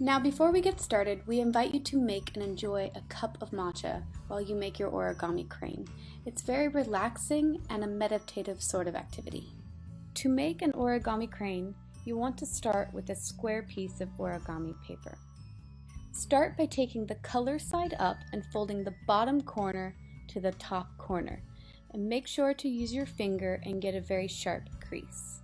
Now before we get started, we invite you to make and enjoy a cup of matcha while you make your origami crane. It's very relaxing and a meditative sort of activity. To make an origami crane, you want to start with a square piece of origami paper. Start by taking the color side up and folding the bottom corner to the top corner. And make sure to use your finger and get a very sharp crease.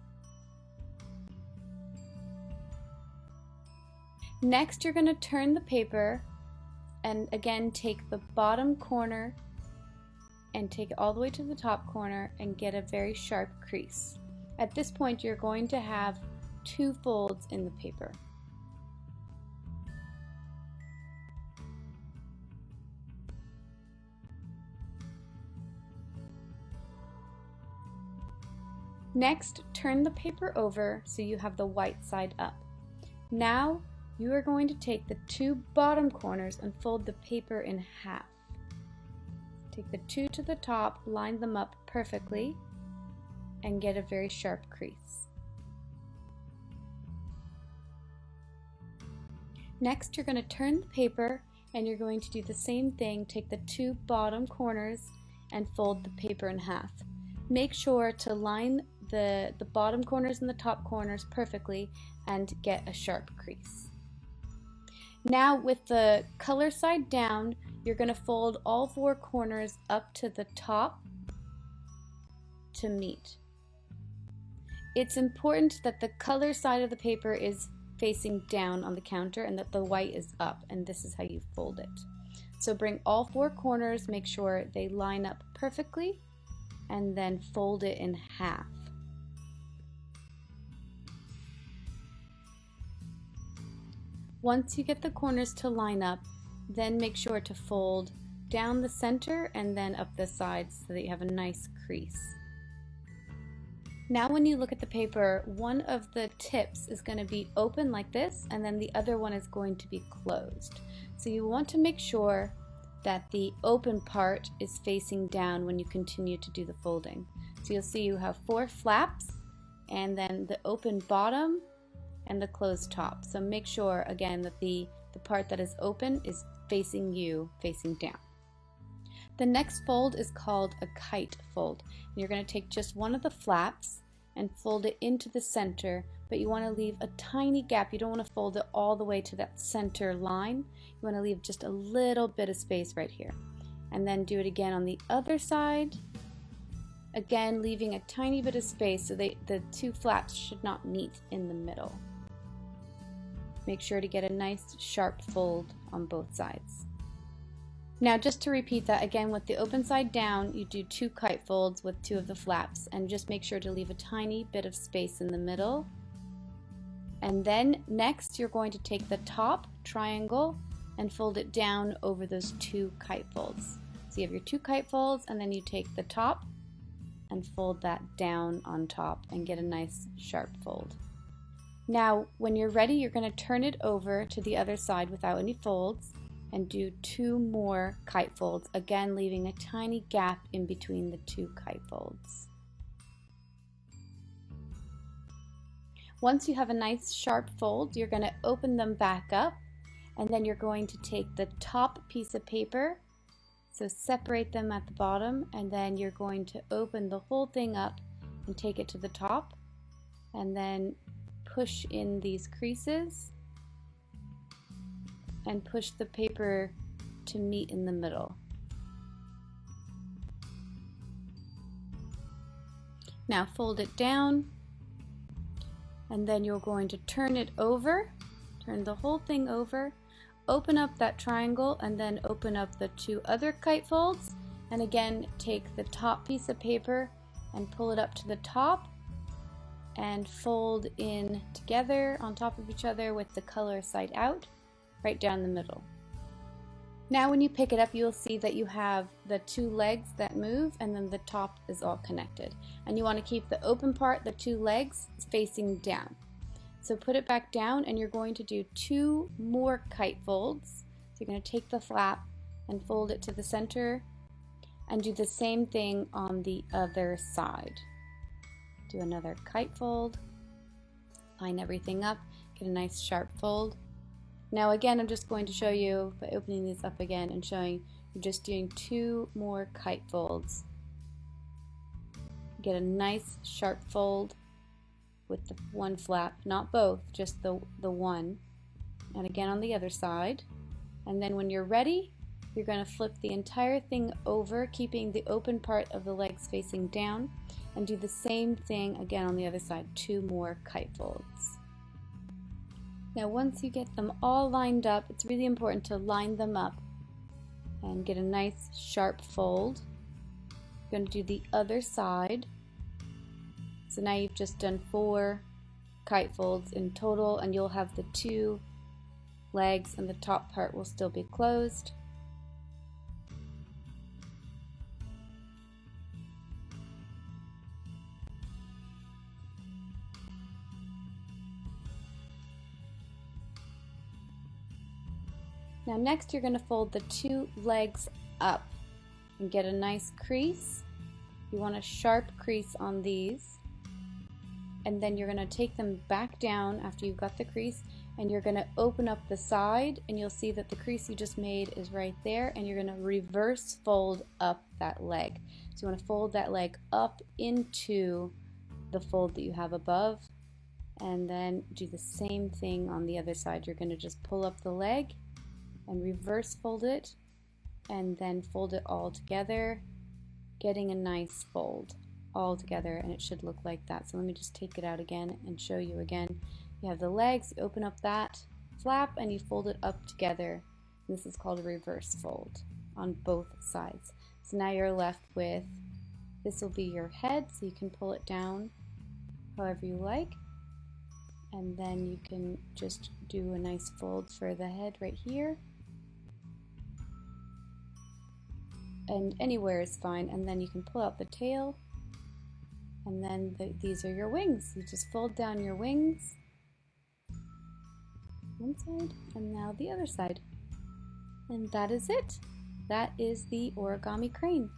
Next, you're going to turn the paper and again take the bottom corner and take it all the way to the top corner and get a very sharp crease. At this point, you're going to have two folds in the paper. Next, turn the paper over so you have the white side up. Now, you are going to take the two bottom corners and fold the paper in half. Take the two to the top, line them up perfectly, and get a very sharp crease. Next, you're going to turn the paper and you're going to do the same thing. Take the two bottom corners and fold the paper in half. Make sure to line the bottom corners and the top corners perfectly and get a sharp crease. Now with the color side down, you're going to fold all four corners up to the top to meet. It's important that the color side of the paper is facing down on the counter and that the white is up, and this is how you fold it. So bring all four corners, make sure they line up perfectly, and then fold it in half. Once you get the corners to line up, then make sure to fold down the center and then up the sides so that you have a nice crease. Now when you look at the paper, one of the tips is going to be open like this, and then the other one is going to be closed. So you want to make sure that the open part is facing down when you continue to do the folding. So you'll see you have four flaps and then the open bottom and the closed top. So make sure again that the part that is open is facing you, facing down. The next fold is called a kite fold. You're going to take just one of the flaps and fold it into the center, but you want to leave a tiny gap. You don't want to fold it all the way to that center line. You want to leave just a little bit of space right here. And then do it again on the other side. Again, leaving a tiny bit of space so the two flaps should not meet in the middle. Make sure to get a nice sharp fold on both sides. Now just to repeat that again, with the open side down, you do two kite folds with two of the flaps, and just make sure to leave a tiny bit of space in the middle. And then next you're going to take the top triangle and fold it down over those two kite folds. So you have your two kite folds, and then you take the top and fold that down on top and get a nice sharp fold. Now when you're ready, you're going to turn it over to the other side without any folds and do two more kite folds, again leaving a tiny gap in between the two kite folds. Once you have a nice sharp fold, you're going to open them back up, and then you're going to take the top piece of paper, so separate them at the bottom, and then you're going to open the whole thing up and take it to the top, and then push in these creases and push the paper to meet in the middle. Now fold it down, and then you're going to turn it over, turn the whole thing over, open up that triangle, and then open up the two other kite folds, and again take the top piece of paper and pull it up to the top and fold in together on top of each other with the color side out, right down the middle. Now when you pick it up, you'll see that you have the two legs that move, and then the top is all connected. And you want to keep the open part, the two legs, facing down. So put it back down, and you're going to do two more kite folds. So you're going to take the flap and fold it to the center and do the same thing on the other side. Do another kite fold, line everything up, get a nice sharp fold, Now again, I'm just going to show you by opening these up again and showing you're just doing 2 more kite folds. Get a nice sharp fold with the one flap, not both, just the one. And again on the other side. And then when you're ready, you're going to flip the entire thing over, keeping the open part of the legs facing down, and do the same thing again on the other side, 2 more kite folds. Now once you get them all lined up, it's really important to line them up and get a nice sharp fold. You're going to do the other side. So now you've just done 4 kite folds in total, and you'll have the 2 legs and the top part will still be closed. Now next you're going to fold the 2 legs up and get a nice crease. You want a sharp crease on these, and then you're going to take them back down after you've got the crease, and you're going to open up the side, and you'll see that the crease you just made is right there, and you're going to reverse fold up that leg. So you want to fold that leg up into the fold that you have above, and then do the same thing on the other side. You're going to just pull up the leg and reverse fold it, and then fold it all together, getting a nice fold all together, and it should look like that. So let me just take it out again and show you again. You have the legs, you open up that flap, and you fold it up together. This is called a reverse fold on both sides. So now you're left with, this will be your head, so you can pull it down however you like, and then you can just do a nice fold for the head right here, and anywhere is fine, and then you can pull out the tail, and then these are your wings. You just fold down your wings, one side, and now the other side. And that is it. That is the origami crane.